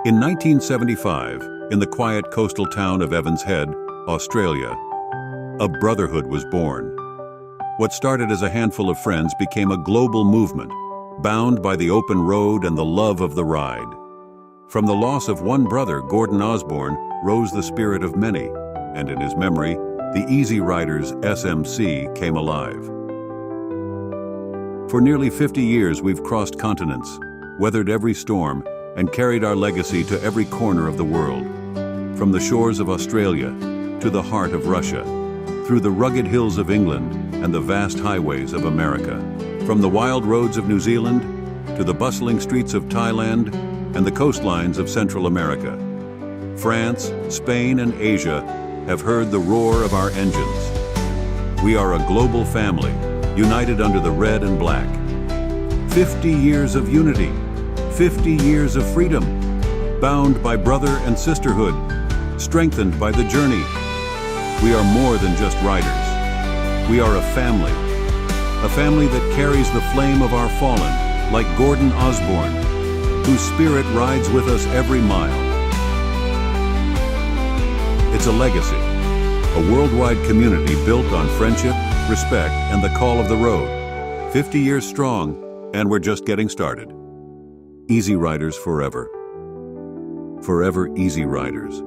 In 1975, in the quiet coastal town of Evans Head, Australia, a brotherhood was born. What started as a handful of friends became a global movement, bound by the open road and the love of the ride. From the loss of one brother, Gordon Osborne, rose the spirit of many, and in his memory, the EasyRiders SMC came alive. For nearly 50 years, we've crossed continents, weathered every storm, and carried our legacy to every corner of the world. From the shores of Australia to the heart of Russia, through the rugged hills of England and the vast highways of America, from the wild roads of New Zealand to the bustling streets of Thailand and the coastlines of Central America. France, Spain, and Asia have heard the roar of our engines. We are a global family, united under the red and black. 50 years of unity, 50 years of freedom, bound by brother and sisterhood, strengthened by the journey. We are more than just riders. We are a family that carries the flame of our fallen, like Gordon Osborne, whose spirit rides with us every mile. It's a legacy, a worldwide community built on friendship, respect, and the call of the road. 50 years strong, and we're just getting started. Easy Riders forever. Forever Easy Riders.